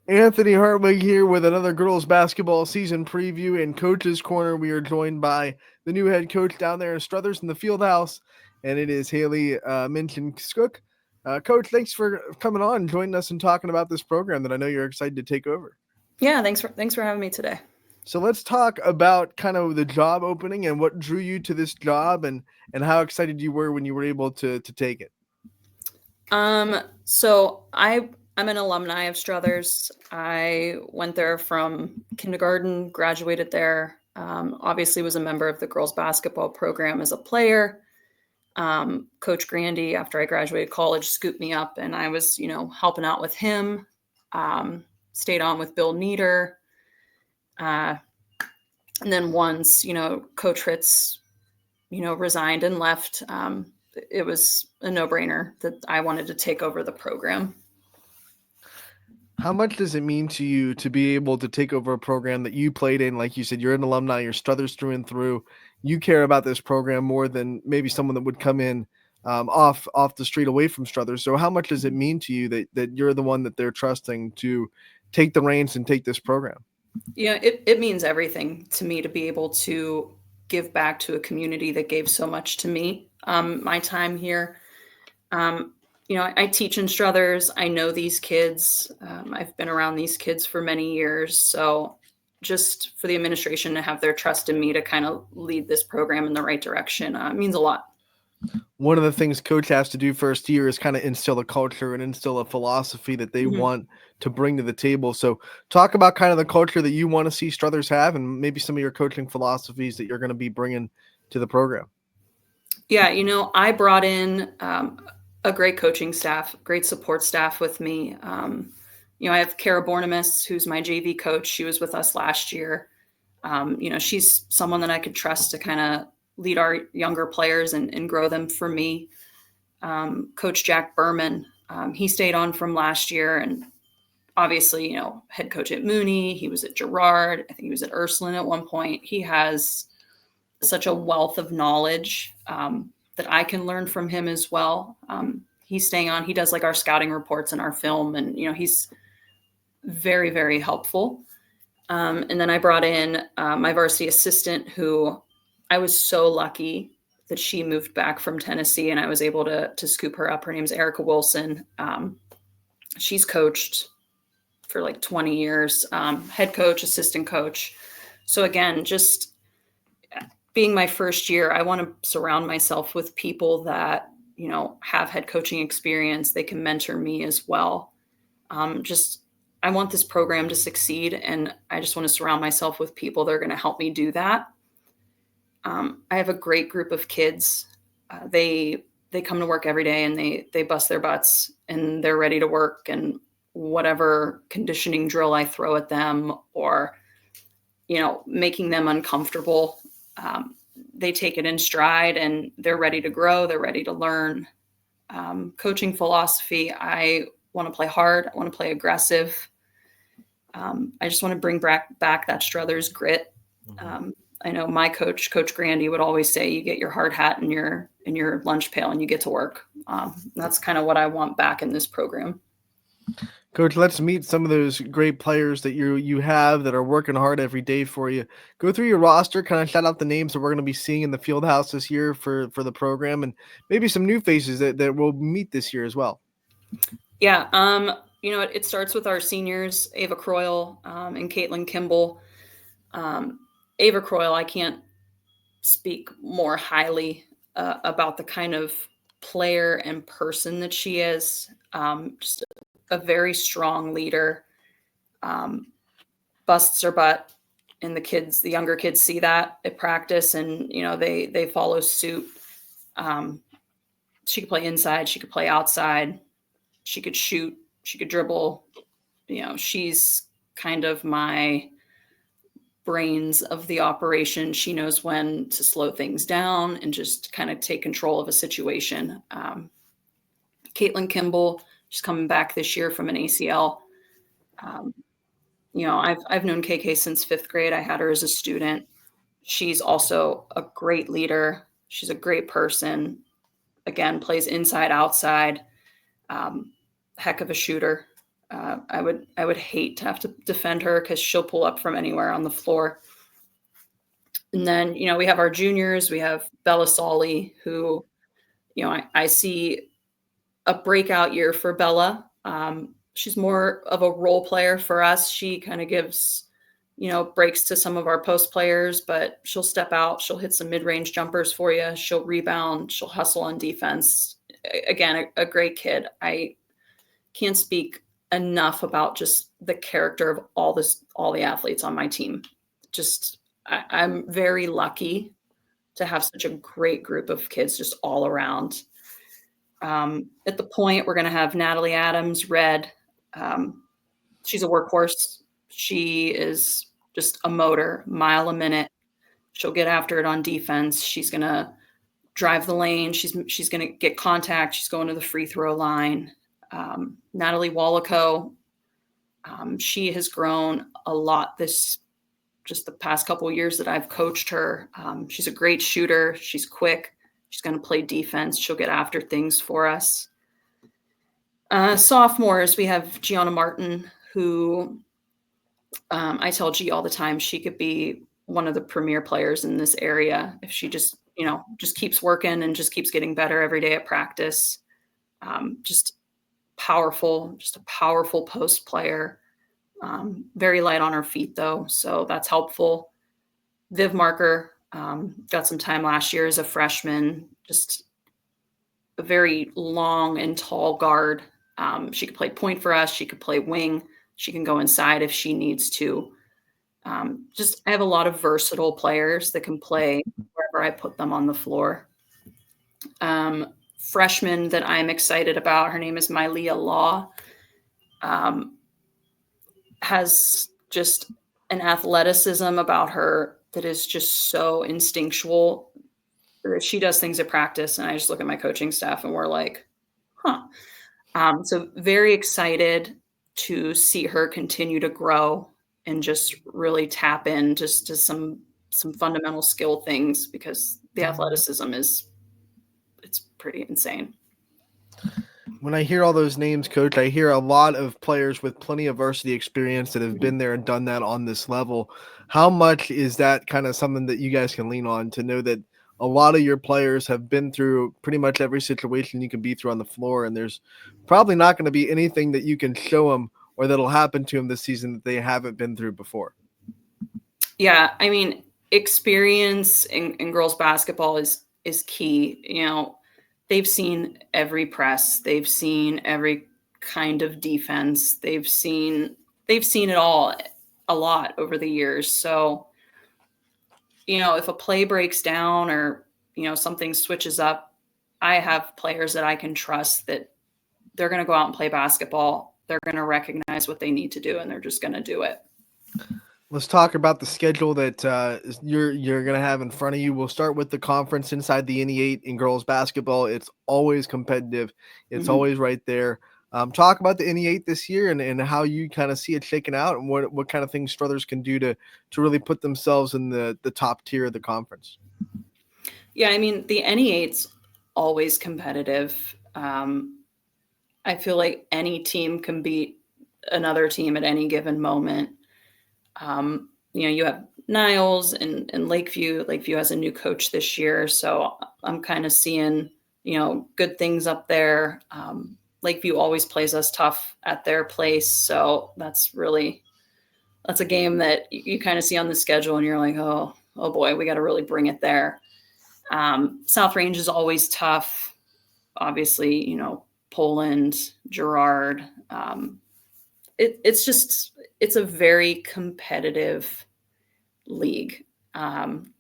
Anthony Hartwig here with another girls basketball season preview. In Coach's Corner, we are joined by the new head coach down there in Struthers in the field house, and it is Halle Minchin-Skook. Coach, thanks for coming on and joining us and talking about this program that I know you're excited to take over. Yeah, thanks for having me today. So let's talk about kind of the job opening and what drew you to this job and how excited you were when you were able to take it. So I'm an alumni of Struthers. I went there from kindergarten, graduated there. Obviously, was a member of the girls basketball program as a player. Coach Grandy, after I graduated college, scooped me up, and I was, helping out with him. Stayed on with Bill Nieder, uh, and then once, Coach Fritz, resigned and left. It was a no-brainer that I wanted to take over the program. How much does it mean to you to be able to take over a program that you played in? Like you said, you're an alumni, you're Struthers through and through. You care about this program more than maybe someone that would come in off the street away from Struthers. So how much does it mean to you that you're the one that they're trusting to take the reins and take this program? It means everything to me to be able to give back to a community that gave so much to me. My time here, I teach in Struthers. I know these kids. I've been around these kids for many years. So just for the administration to have their trust in me to kind of lead this program in the right direction means a lot. One of the things coach has to do first year is kind of instill a culture and instill a philosophy that they Mhm. want to bring to the table. So talk about kind of the culture that you want to see Struthers have and maybe some of your coaching philosophies that you're going to be bringing to the program. Yeah, I brought in a great coaching staff, great support staff with me. I have Kara Bornemis, who's my JV coach. She was with us last year. She's someone that I could trust to kind of lead our younger players and grow them for me. Coach Jack Berman, he stayed on from last year, and obviously, head coach at Mooney. He was at Girard. I think he was at Ursuline at one point. He has such a wealth of knowledge that I can learn from him as well. He's staying on. He does like our scouting reports and our film, and he's very, very helpful. And then I brought in my varsity assistant, who I was so lucky that she moved back from Tennessee, and I was able to scoop her up. Her name's Erica Wilson. She's coached for like 20 years, head coach, assistant coach. So again, just being my first year, I want to surround myself with people that, have head coaching experience. They can mentor me as well. Just, I want this program to succeed, and I just want to surround myself with people that are going to help me do that. I have a great group of kids. They come to work every day, and they bust their butts, and they're ready to work. And whatever conditioning drill I throw at them, or making them uncomfortable, they take it in stride, and they're ready to grow. They're ready to learn. Coaching philosophy, I want to play hard. I want to play aggressive. I just want to bring back that Struthers grit. I know my coach, Coach Grandy, would always say, "You get your hard hat in your lunch pail, and you get to work." That's kind of what I want back in this program. Coach, let's meet some of those great players that you have that are working hard every day for you. Go through your roster, kind of shout out the names that we're going to be seeing in the field house this year for the program, and maybe some new faces that we'll meet this year as well. Yeah, it starts with our seniors, Ava Croyle and Caitlin Kimball. Ava Croyle, I can't speak more highly about the kind of player and person that she is. Just a very strong leader. Um, Busts her butt, and the younger kids see that at practice, and they follow suit. Um, she could play inside, she could play outside, she could shoot, she could dribble. She's kind of my brains of the operation. She knows when to slow things down and just kind of take control of a situation. Caitlin Kimball, she's coming back this year from an ACL. Um, I've known KK since fifth grade. I had her as a student. She's also a great leader. She's a great person. Again, plays inside, outside. Um, Heck of a shooter. I would hate to have to defend her because she'll pull up from anywhere on the floor. And then, we have our juniors. We have Bella Solly, who, I see a breakout year for Bella. She's more of a role player for us. She kind of gives, breaks to some of our post players, but she'll step out. She'll hit some mid-range jumpers for you. She'll rebound. She'll hustle on defense. Again, a great kid. I can't speak enough about just the character of all the athletes on my team. Just, I'm very lucky to have such a great group of kids just all around. At the point, we're going to have Natalie Adams, Red. She's a workhorse. She is just a motor, mile a minute. She'll get after it on defense. She's going to drive the lane. She's going to get contact. She's going to the free throw line. Natalie Wallaco, she has grown a lot just the past couple of years that I've coached her. She's a great shooter. She's quick. She's going to play defense. She'll get after things for us. Sophomores, we have Gianna Martin, who I tell G all the time, she could be one of the premier players in this area if she just keeps working and just keeps getting better every day at practice. Just a powerful post player. Very light on her feet though, so that's helpful. Viv Marker got some time last year as a freshman, just a very long and tall guard. She could play point for us. She could play wing. She can go inside if she needs to. I have a lot of versatile players that can play wherever I put them on the floor. Freshman that I'm excited about, her name is Mylea Law, has just an athleticism about her that is just so instinctual. She does things at practice, and I just look at my coaching staff and we're like, huh. So very excited to see her continue to grow and just really tap in just to some fundamental skill things, because the athleticism it's pretty insane. When I hear all those names, Coach, I hear a lot of players with plenty of varsity experience that have been there and done that on this level. How much is that kind of something that you guys can lean on to know that a lot of your players have been through pretty much every situation you can be through on the floor, and there's probably not going to be anything that you can show them or that'll happen to them this season that they haven't been through before? Yeah, I mean, experience in girls basketball is key. They've seen every press, they've seen every kind of defense, they've seen it all a lot over the years. So, if a play breaks down or, something switches up, I have players that I can trust that they're going to go out and play basketball. They're going to recognize what they need to do, and they're just going to do it. Let's talk about the schedule that you're going to have in front of you. We'll start with the conference inside the NE8 in girls basketball. It's always competitive. It's always right there. Talk about the NE8 this year and how you kind of see it shaking out, and what kind of things Struthers can do to really put themselves in the top tier of the conference. Yeah, I mean, the NE8's always competitive. I feel like any team can beat another team at any given moment. You have Niles and Lakeview. Lakeview has a new coach this year, so I'm kind of seeing, good things up there. Lakeview always plays us tough at their place, so that's a game that you kind of see on the schedule and you're like, oh boy, we got to really bring it there. South Range is always tough. Obviously, Poland, Girard. It's a very competitive league. I'm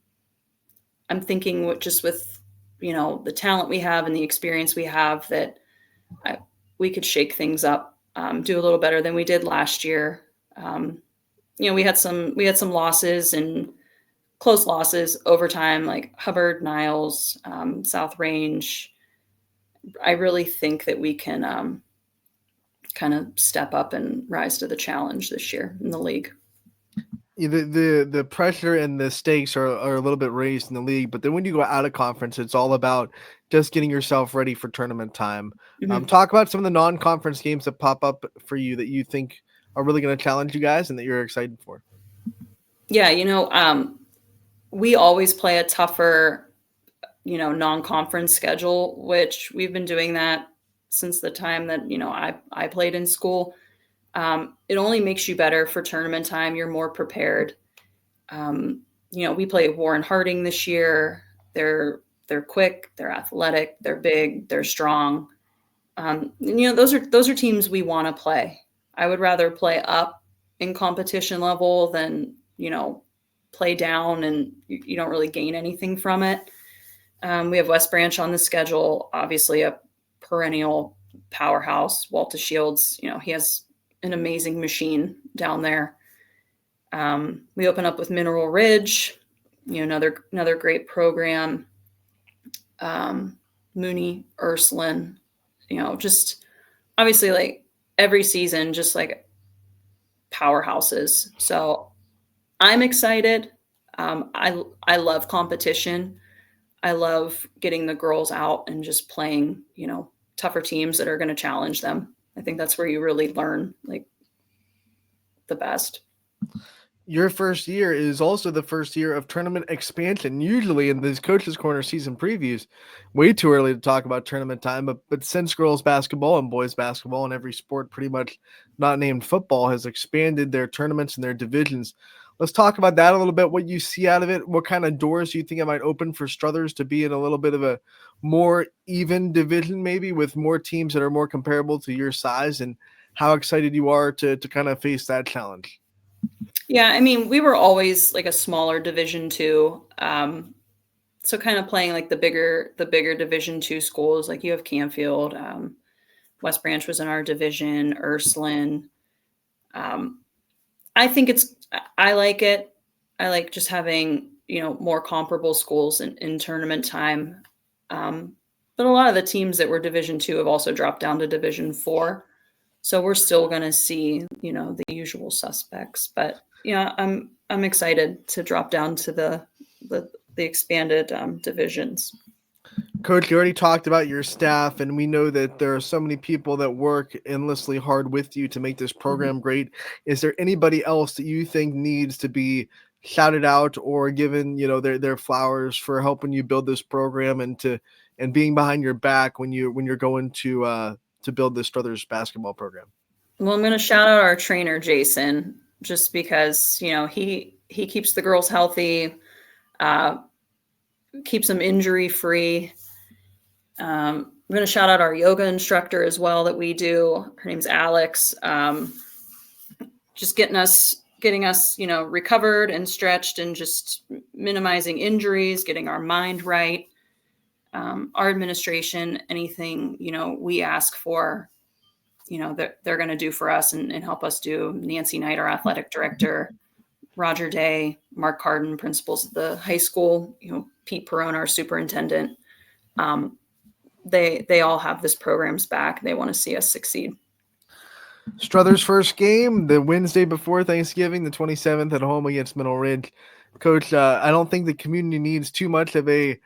thinking just with, the talent we have and the experience we have, that we could shake things up, do a little better than we did last year. We had some losses and close losses overtime, like Hubbard, Niles, South Range. I really think that we can kind of step up and rise to the challenge this year in the league. The pressure and the stakes are a little bit raised in the league, but then when you go out of conference, it's all about just getting yourself ready for tournament time. Mhm. Talk about some of the non-conference games that pop up for you that you think are really going to challenge you guys and that you're excited for. Yeah, we always play a tougher, non-conference schedule, which we've been doing that since the time that, I played in school. It only makes you better for tournament time. You're more prepared. We play Warren Harding this year. They're quick, they're athletic, they're big, they're strong. Those are teams we want to play. I would rather play up in competition level than play down and you don't really gain anything from it. We have West Branch on the schedule, obviously a perennial powerhouse. Walter Shields, he has an amazing machine down there. We open up with Mineral Ridge, another great program. Mooney, Ursuline, just obviously like every season, just like powerhouses. So I'm excited. I love competition. I love getting the girls out and just playing, tougher teams that are going to challenge them. I think that's where you really learn like the best. Your first year is also the first year of tournament expansion. Usually in these Coaches Corner season previews, way too early to talk about tournament time, but since girls basketball and boys basketball and every sport pretty much not named football has expanded their tournaments and their divisions, let's talk about that a little bit, what you see out of it. What kind of doors do you think it might open for Struthers to be in a little bit of a more even division, maybe with more teams that are more comparable to your size, and how excited you are to kind of face that challenge? Yeah, I mean, we were always like a smaller Division two, so kind of playing like the bigger Division two schools. Like you have Canfield, West Branch was in our division, Ursuline. Um, I think I like it. I like just having more comparable schools in tournament time. But a lot of the teams that were Division two have also dropped down to Division four, so we're still going to see the usual suspects. But yeah, I'm excited to drop down to the expanded divisions. Coach, you already talked about your staff, and we know that there are so many people that work endlessly hard with you to make this Mhm. program great. Is there anybody else that you think needs to be shouted out or given, their flowers for helping you build this program and being behind your back when you're going to build this Struthers basketball program? Well, I'm going to shout out our trainer Jason, just because he keeps the girls healthy, uh, keeps them injury free. I'm going to shout out our yoga instructor as well that we do. Her name's Alex. Just getting us recovered and stretched and just minimizing injuries, getting our mind right. Our administration, anything we ask for, they're going to do for us and help us do. Nancy Knight, our athletic director, Roger Day, Mark Carden, principals at the high school, Pete Perone, our superintendent. They all have this program's back. They want to see us succeed. Struthers' first game, the Wednesday before Thanksgiving, the 27th at home against Mineral Ridge. Coach, I don't think the community needs too much of a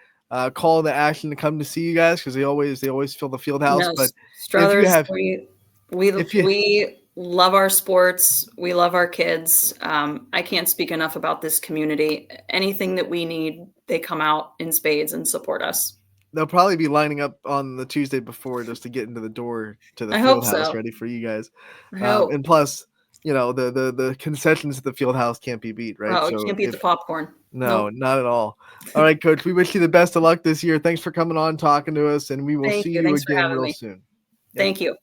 call to action to come to see you guys because they always fill the field house. No, But if you Struthers, have we if you we love our sports. We love our kids. I can't speak enough about this community. Anything that we need, they come out in spades and support us. they'll probably be lining up on the Tuesday before just to get into the door to the I field hope house so. ready for you guys. I hope. And plus, the concessions at the field house can't be beat, right? Oh, you So can't beat the if popcorn. no, Nope. not at all. All right, Coach, we wish you the best of luck this year. Thanks for coming on, talking to us, and we will Thank see you. you Thanks for again having real me. soon. Yep. Thank you.